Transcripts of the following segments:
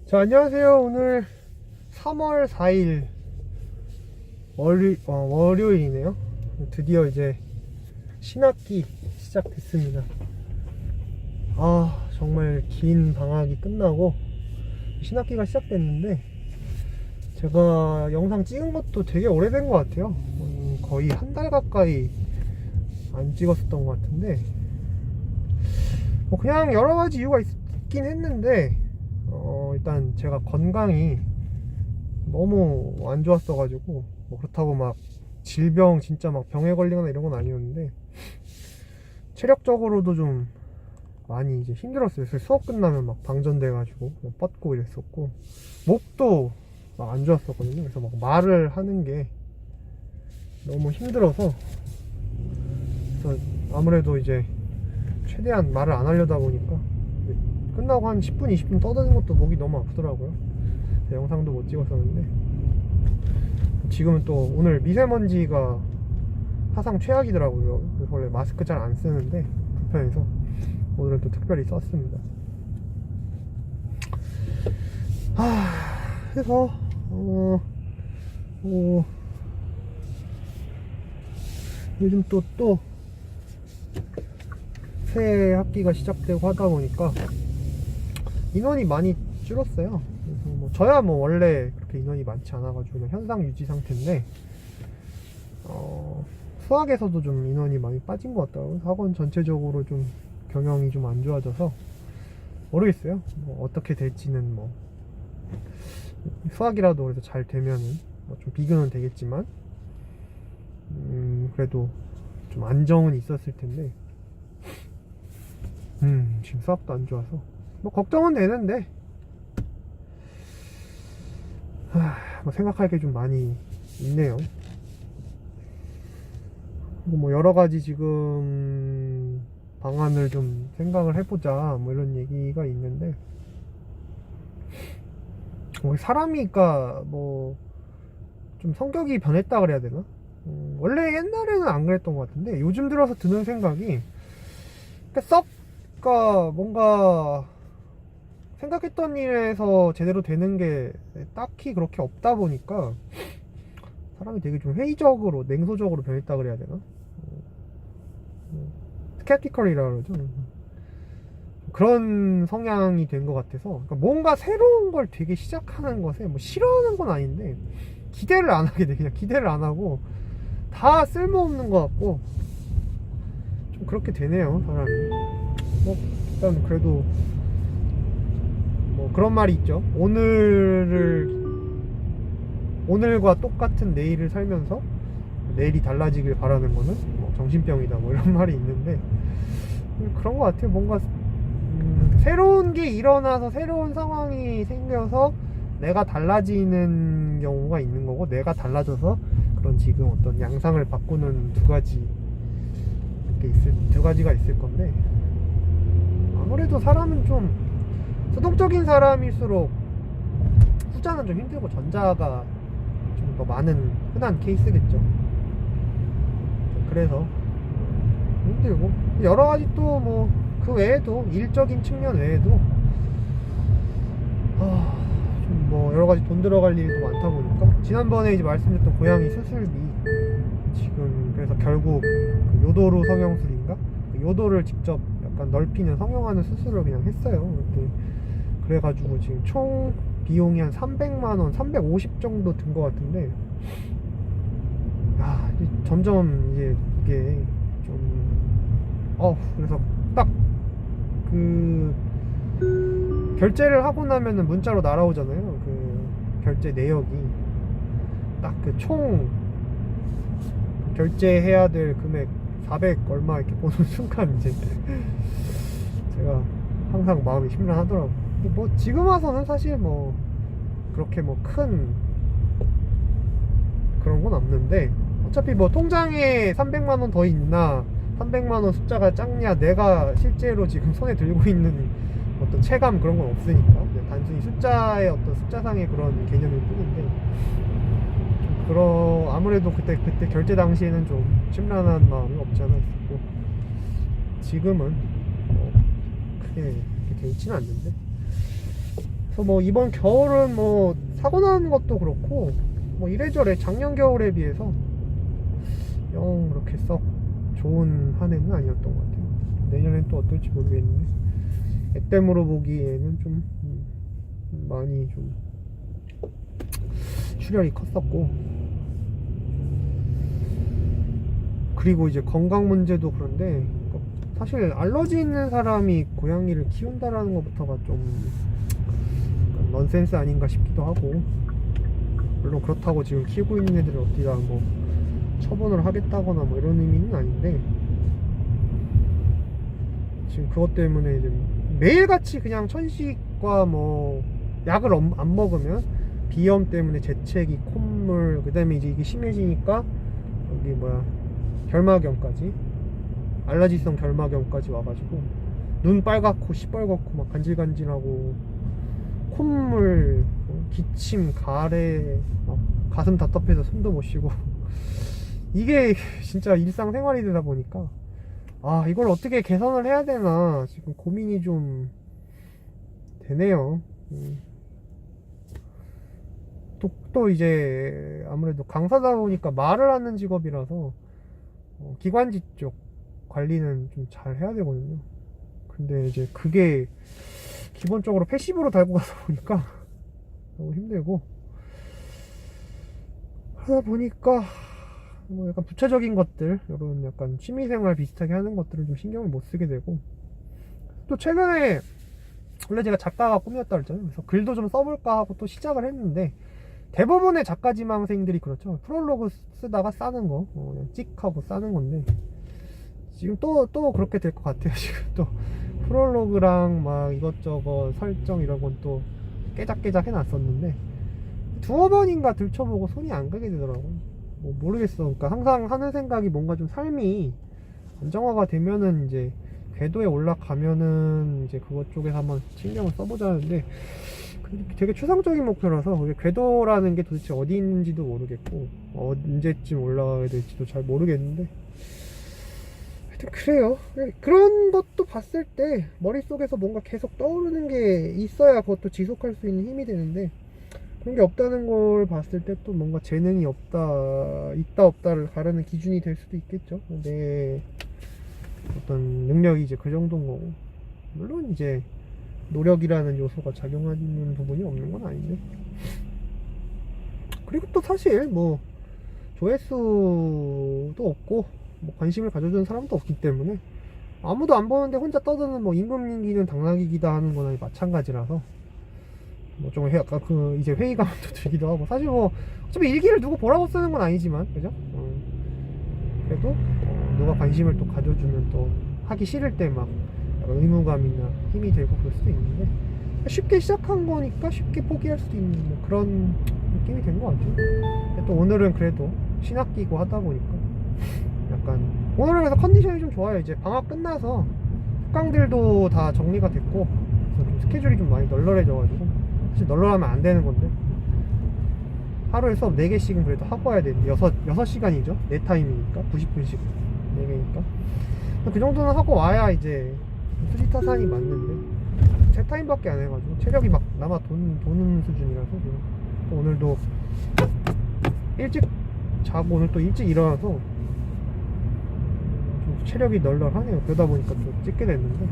자, 안녕하세요. 오늘 3월 4일 월요일이네요. 드디어 이제 신학기 시작됐습니다. 정말 긴 방학이 끝나고 신학기가 시작됐는데, 제가 영상 찍은 것도 되게 오래된 것 같아요. 거의 한 달 가까이 안 찍었었던 것 같은데, 그냥 여러 가지 이유가 있긴 했는데, 일단 제가 건강이 너무 안 좋았어가지고, 그렇다고 막 질병, 진짜 막 병에 걸리거나 이런 건 아니었는데, 체력적으로도 좀 많이 이제 힘들었어요. 그래서 수업 끝나면 막 방전돼가지고 뻗고 이랬었고, 목도 막 안 좋았었거든요. 그래서 막 말을 하는 게 너무 힘들어서, 그래서 아무래도 이제 최대한 말을 안 하려다 보니까 끝나고 한 10분, 20분 떠드는 것도 목이 너무 아프더라고요. 영상도 못 찍었었는데, 지금은 또 오늘 미세먼지가 사상 최악이더라고요. 그래서 원래 마스크 잘 안 쓰는데 불편해서 오늘은 또 특별히 썼습니다. 그래서 요즘 또 새 학기가 시작되고 하다 보니까 인원이 많이 줄었어요. 그래서 저야 원래 그렇게 인원이 많지 않아가지고 그냥 현상 유지 상태인데, 수학에서도 좀 인원이 많이 빠진 것 같더라고요. 학원 전체적으로 좀 경영이 좀 안 좋아져서 모르겠어요. 어떻게 될지는 수학이라도 그래도 잘 되면은 좀 비교는 되겠지만, 그래도 좀 안정은 있었을 텐데, 지금 수학도 안 좋아서 걱정은 되는데, 생각할 게 좀 많이 있네요. 그리고 여러 가지 지금 방안을 좀 생각을 해보자 이런 얘기가 있는데, 사람이니까 좀 성격이 변했다 그래야 되나? 원래 옛날에는 안 그랬던 것 같은데 요즘 들어서 드는 생각이, 뭔가 생각했던 일에서 제대로 되는 게 딱히 그렇게 없다 보니까 사람이 되게 좀 회의적으로, 냉소적으로 변했다 그래야 되나? 스케프티컬이라 그러죠. 그런 성향이 된 것 같아서, 뭔가 새로운 걸 되게 시작하는 것에 싫어하는 건 아닌데 기대를 안 하게 돼. 그냥 기대를 안 하고 다 쓸모없는 것 같고 좀 그렇게 되네요, 사람이. 일단 그래도 그런 말이 있죠. 오늘과 똑같은 내일을 살면서 내일이 달라지길 바라는 거는 정신병이다, 이런 말이 있는데, 그런 것 같아요. 뭔가 새로운 게 일어나서 새로운 상황이 생겨서 내가 달라지는 경우가 있는 거고, 내가 달라져서 그런 지금 어떤 양상을 바꾸는 두 가지가 있을 건데, 아무래도 사람은 좀 수동적인 사람일수록 후자는 좀 힘들고 전자가 좀 더 많은 흔한 케이스겠죠. 그래서 힘들고, 여러 가지 또 그 외에도, 일적인 측면 외에도 좀 여러 가지 돈 들어갈 일도 많다 보니까, 지난번에 이제 말씀드렸던 고양이 수술비, 지금 그래서 결국 그 요도루 성형술인가? 그 요도를 직접 약간 넓히는, 성형하는 수술을 그냥 했어요. 그래가지고 지금 총 비용이 한 300만원, 350 정도 든 것 같은데, 점점 이게 좀 그래서 딱 그 결제를 하고 나면은 문자로 날아오잖아요. 그 결제 내역이 딱 그 총 결제해야 될 금액 400 얼마 이렇게 보는 순간 이제 제가 항상 마음이 심란하더라고요. 지금 와서는 사실 그렇게 큰 그런 건 없는데, 어차피 통장에 300만원 더 있나 300만원 숫자가 작냐, 내가 실제로 지금 손에 들고 있는 어떤 체감, 그런 건 없으니까 단순히 숫자의 어떤 숫자상의 그런 개념일 뿐인데, 아무래도 그때 결제 당시에는 좀 심란한 마음이 없지 않아 있었고, 지금은 크게 돼 있지는 않는데, 그래서 뭐 이번 겨울은 뭐 사고 나는 것도 그렇고 뭐 이래저래 작년 겨울에 비해서 영 그렇게 썩 좋은 한 해는 아니었던 것 같아요. 내년엔 또 어떨지 모르겠는데 액땜으로 보기에는 좀 많이 좀 출혈이 컸었고, 그리고 이제 건강 문제도 그런데 사실 알러지 있는 사람이 고양이를 키운다라는 것부터가 좀 넌센스 아닌가 싶기도 하고, 물론 그렇다고 지금 키우고 있는 애들을 어디다 뭐 처분을 하겠다거나 뭐 이런 의미는 아닌데, 지금 그것 때문에 이제 매일같이 그냥 천식과 뭐 약을 안 먹으면 비염 때문에 재채기, 콧물, 그 다음에 이제 이게 심해지니까 여기 뭐야 결막염까지, 알러지성 결막염까지 와가지고 눈 빨갛고 시뻘겋고 막 간질간질하고 콧물, 기침, 가래, 막 가슴 답답해서 숨도 못 쉬고 이게 진짜 일상생활이 되다 보니까 아, 이걸 어떻게 개선을 해야 되나 지금 고민이 좀 되네요. 또 이제 아무래도 강사다 보니까 말을 하는 직업이라서 기관지 쪽 관리는 좀 잘 해야 되거든요. 근데 이제 그게 기본적으로 패시브로 달고 가다 보니까 너무 힘들고, 하다 보니까 뭐 약간 부차적인 것들, 이런 약간 취미생활 비슷하게 하는 것들을 좀 신경을 못 쓰게 되고, 또 최근에 원래 제가 작가가 꿈이었다 그랬잖아요. 그래서 글도 좀 써볼까 하고 또 시작을 했는데, 대부분의 작가 지망생들이 그렇죠. 프롤로그 쓰다가 싸는 거, 그냥 찍 하고 싸는 건데, 지금 또 그렇게 될 것 같아요. 지금 또 프롤로그랑 막 이것저것 설정 이런 건 또 깨작깨작 해놨었는데 두어 번인가 들춰보고 손이 안 가게 되더라고요. 뭐 모르겠어. 그러니까 항상 하는 생각이 뭔가 좀 삶이 안정화가 되면은 이제 궤도에 올라가면은 이제 그것 쪽에서 한번 신경을 써보자는데, 되게 추상적인 목표라서 그게 궤도라는 게 도대체 어디 있는지도 모르겠고 언제쯤 올라가게 될지도 잘 모르겠는데, 하여튼 그래요. 그런 것도 봤을 때 머릿속에서 뭔가 계속 떠오르는 게 있어야 그것도 지속할 수 있는 힘이 되는데, 그런 게 없다는 걸 봤을 때 또 뭔가 재능이 있다 없다를 가르는 기준이 될 수도 있겠죠. 내 어떤 능력이 이제 그 정도인 거고, 물론 이제 노력이라는 요소가 작용하는 부분이 없는 건 아닌데, 그리고 또 사실 뭐 조회수도 없고 뭐 관심을 가져주는 사람도 없기 때문에 아무도 안 보는데 혼자 떠드는 뭐 임금님기는 당나귀기다 하는 거나 마찬가지라서 뭐 좀 약간 그 이제 회의감도 들기도 하고, 사실 뭐 어차피 일기를 누구 보라고 쓰는 건 아니지만 그죠? 그래도 누가 관심을 또 가져주면 또 하기 싫을 때 막 의무감이나 힘이 들고 그럴 수도 있는데, 쉽게 시작한 거니까 쉽게 포기할 수도 있는 뭐 그런 느낌이 된 것 같아요. 또 오늘은 그래도 신학 끼고 하다 보니까 약간 오늘은 그래서 컨디션이 좀 좋아요. 이제 방학 끝나서 특강들도 다 정리가 됐고, 그래서 좀 스케줄이 좀 많이 널널해져가지고, 사실 널널하면 안 되는 건데 하루에 수업 4개씩은 그래도 하고 와야 되는데 6시간이죠. 내 타임이니까 90분씩 4개니까 그 정도는 하고 와야 이제 수지타산이 맞는데, 제 타임밖에 안 해가지고 체력이 막 남아 도는 수준이라서 지금 또 오늘도 일찍 자고 오늘 또 일찍 일어나서 좀 체력이 널널하네요. 그러다 보니까 또 찍게 됐는데,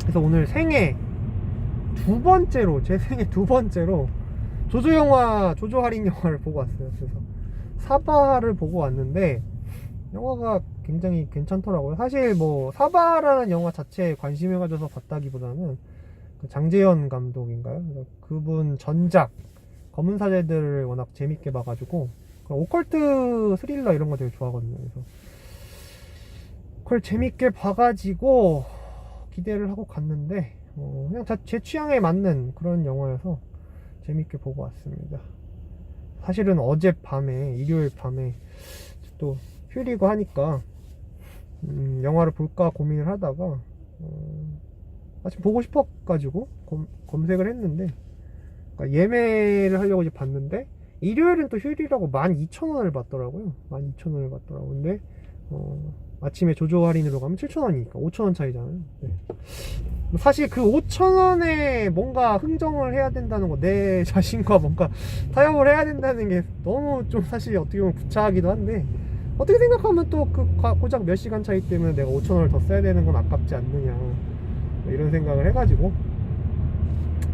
그래서 오늘 생애 제 생애 두 번째로 조조 할인 영화를 보고 왔어요. 그래서 사바를 보고 왔는데 영화가 굉장히 괜찮더라고요. 사실 뭐 사바라는 영화 자체에 관심을 가져서 봤다기보다는 그 장재현 감독인가요? 그분 전작 검은 사제들을 워낙 재밌게 봐가지고, 오컬트 스릴러 이런 거 되게 좋아하거든요. 그래서 그걸 재밌게 봐가지고 기대를 하고 갔는데 그냥 제 취향에 맞는 그런 영화여서 재밌게 보고 왔습니다. 사실은 어젯밤에, 일요일 밤에 또 휴일이고 하니까 영화를 볼까 고민을 하다가 마침 보고 싶어가지고 검색을 했는데, 그러니까 예매를 하려고 이제 봤는데 일요일은 또 휴일이라고 12,000원을 받더라고요. 12,000원을 받더라고요. 근데 아침에 조조 할인으로 가면 7,000원이니까 5,000원 차이잖아요. 네. 사실 그 5,000원에 뭔가 흥정을 해야 된다는 거, 내 자신과 뭔가 타협을 해야 된다는 게 너무 좀 사실 어떻게 보면 구차하기도 한데, 어떻게 생각하면 또 그 고작 몇 시간 차이 때문에 내가 5,000원을 더 써야 되는 건 아깝지 않느냐, 뭐 이런 생각을 해가지고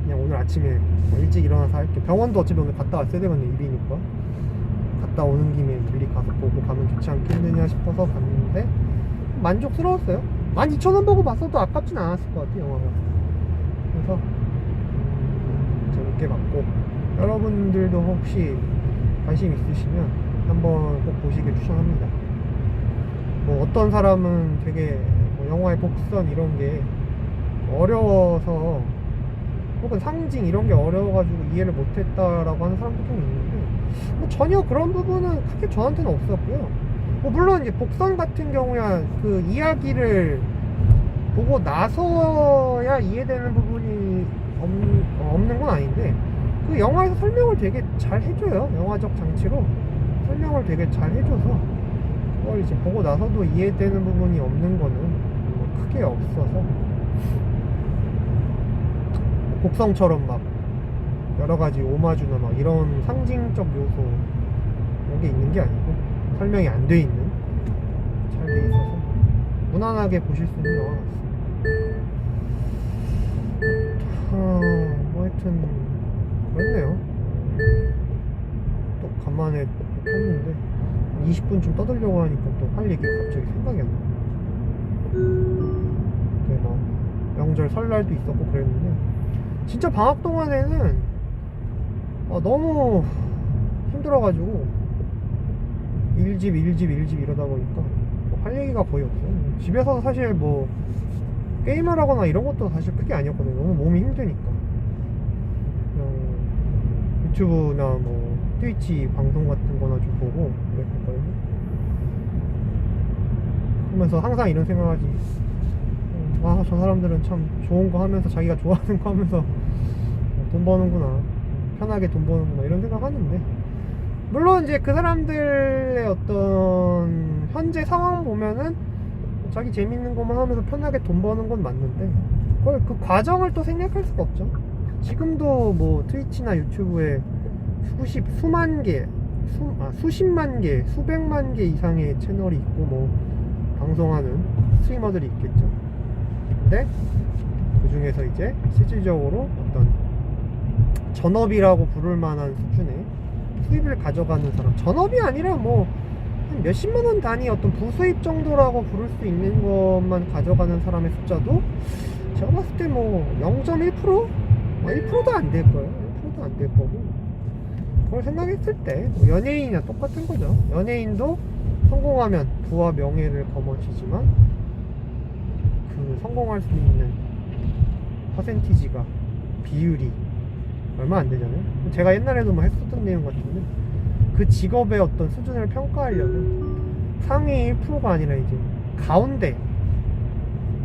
그냥 오늘 아침에 뭐 일찍 일어나서 할게. 병원도 어차피 오늘 갔다 왔어야 되거든요. 입이니까 갔다 오는 김에 미리 가서 보고 가면 좋지 않겠느냐 싶어서 갔는데 만족스러웠어요. 12,000원 보고 봤어도 아깝진 않았을 것 같아요, 영화가. 그래서 재밌게 봤고, 여러분들도 혹시 관심 있으시면 한번 꼭 보시길 추천합니다. 뭐 어떤 사람은 되게 뭐 영화의 복선 이런 게 어려워서, 혹은 상징 이런 게 어려워가지고 이해를 못했다라고 하는 사람도 좀 있는데, 뭐 전혀 그런 부분은 크게 저한테는 없었고요. 뭐 물론 이제 복선 같은 경우야 그 이야기를 보고 나서야 이해되는 부분이 없는 건 아닌데, 그 영화에서 설명을 되게 잘 해줘요. 영화적 장치로 설명을 되게 잘 해줘서 그걸 이제 보고 나서도 이해되는 부분이 없는 거는 뭐 크게 없어서, 곡성처럼 막 여러가지 오마주나 막 이런 상징적 요소 이런 게 있는 게 아니고, 설명이 안 돼 있는, 잘 돼 있어서 무난하게 보실 수 있는 영화 같습니다. 뭐 하여튼 그렇네요. 또 간만에 켰는데 20분쯤 떠들려고 하니까 또 할 얘기가 갑자기 생각이 안 나. 네, 뭐 명절 설날도 있었고 그랬는데, 진짜 방학 동안에는 너무 힘들어가지고 일집 이러다 보니까 뭐 할 얘기가 거의 없어요. 집에서 사실 뭐 게임을 하거나 이런 것도 사실 크게 아니었거든요. 너무 몸이 힘드니까 그냥 유튜브나 뭐 트위치 방송 같은 거나 좀 보고 그랬거든요. 그러면서 항상 이런 생각하지, 저 사람들은 참 좋은 거 하면서, 자기가 좋아하는 거 하면서 돈 버는구나, 편하게 돈 버는구나, 이런 생각 하는데, 물론 이제 그 사람들의 어떤 현재 상황 보면은 자기 재밌는 것만 하면서 편하게 돈 버는 건 맞는데, 그걸 그 과정을 또 생략할 수가 없죠. 지금도 뭐 트위치나 유튜브에 수만 개, 수십만 개, 수백만 개 이상의 채널이 있고 뭐 방송하는 스트리머들이 있겠죠. 근데 그 중에서 이제 실질적으로 어떤 전업이라고 부를 만한 수준의 수입을 가져가는 사람, 전업이 아니라 뭐 한 몇십만원 단위 어떤 부수입 정도라고 부를 수 있는 것만 가져가는 사람의 숫자도 제가 봤을 때 뭐 0.1%? 1%도 안 될 거예요. 1%도 안 될 거고, 그걸 생각했을 때 뭐 연예인이나 똑같은 거죠. 연예인도 성공하면 부와 명예를 거머쥐지만 그 성공할 수 있는 퍼센티지가, 비율이 얼마 안 되잖아요. 제가 옛날에도 뭐 했었던 내용 같은데, 그 직업의 어떤 수준을 평가하려면 상위 1%가 아니라 이제 가운데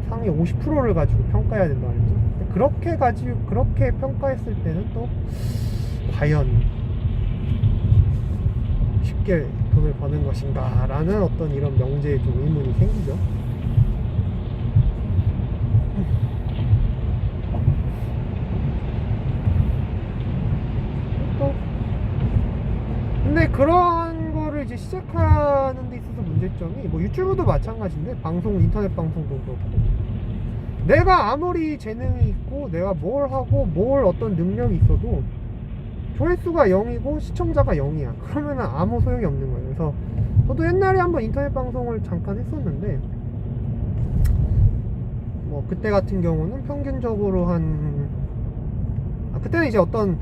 상위 50%를 가지고 평가해야 된다 말이죠. 그렇게 평가했을 때는 또 과연 쉽게 돈을 버는 것인가 라는 어떤 이런 명제에 좀 의문이 생기죠. 근데 그런 거를 이제 시작하는 데 있어서 문제점이, 뭐 유튜브도 마찬가지인데, 인터넷 방송도 그렇고, 내가 아무리 재능이 있고 내가 뭘 하고 뭘 어떤 능력이 있어도 조회수가 0이고 시청자가 0이야. 그러면은 아무 소용이 없는 거예요. 그래서 저도 옛날에 한번 인터넷 방송을 잠깐 했었는데, 뭐 그때 같은 경우는 평균적으로 그때는 이제 어떤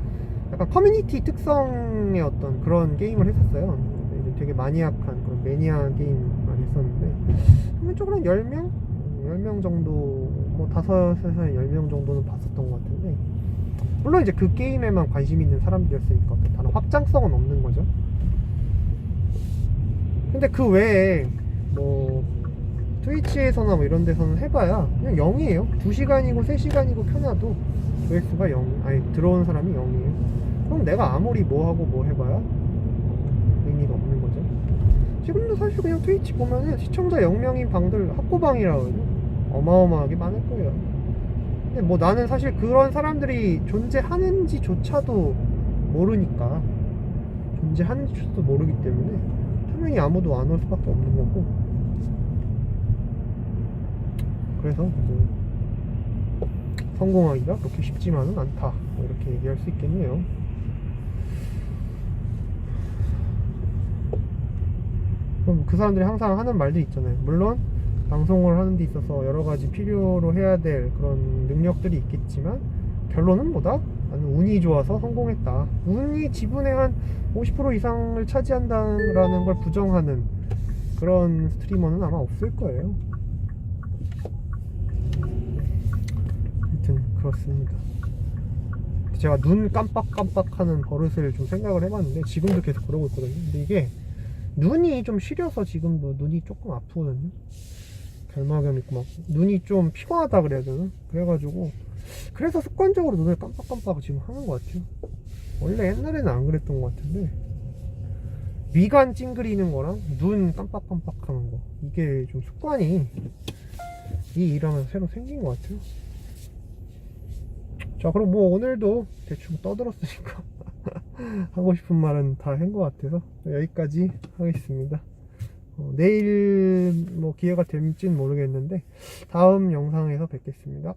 약간 커뮤니티 특성의 어떤 그런 게임을 했었어요. 이제 되게 마니악한 그런 매니아 게임만 했었는데, 평균적으로 한 10명 정도, 뭐 5에서 10명 정도는 봤었던 것 같은데, 물론 이제 그 게임에만 관심 있는 사람들이었으니까 다른 확장성은 없는 거죠. 근데 그 외에 뭐 트위치에서나 뭐 이런 데서는 해봐야 그냥 0이에요. 2시간이고 3시간이고 켜놔도 조회수가 0, 들어온 사람이 0이에요. 그럼 내가 아무리 뭐하고 뭐 해봐야 의미가 없는 거죠. 지금도 사실 그냥 트위치 보면은 시청자 0명인 방들 학고방이라고 해요. 어마어마하게 많을 거예요. 근데 뭐 나는 사실 그런 사람들이 존재하는지조차도 모르니까, 존재하는지조차도 모르기 때문에 당연히 아무도 안 올 수밖에 없는 거고. 그래서 뭐 성공하기가 그렇게 쉽지만은 않다, 뭐 이렇게 얘기할 수 있겠네요. 그럼 그 사람들이 항상 하는 말도 있잖아요. 물론 방송을 하는 데 있어서 여러 가지 필요로 해야 될 그런 능력들이 있겠지만, 결론은 뭐다? 나는 운이 좋아서 성공했다. 운이 지분의 한 50% 이상을 차지한다라는 걸 부정하는 그런 스트리머는 아마 없을 거예요. 하여튼 그렇습니다. 제가 눈 깜빡깜빡하는 버릇을 좀 생각을 해봤는데, 지금도 계속 그러고 있거든요. 근데 이게 눈이 좀 시려서 지금도 눈이 조금 아프거든요. 결막염 있고 막 눈이 좀 피곤하다 그래야 되나? 그래가지고 그래서 습관적으로 눈을 깜빡깜빡 지금 하는 것 같아요. 원래 옛날에는 안 그랬던 것 같은데, 미간 찡그리는 거랑 눈 깜빡깜빡 하는 거, 이게 좀 습관이 이 일하면서 새로 생긴 것 같아요. 자, 그럼 뭐 오늘도 대충 떠들었으니까 하고 싶은 말은 다 한 것 같아서 여기까지 하겠습니다. 내일 뭐 기회가 될진 모르겠는데 다음 영상에서 뵙겠습니다.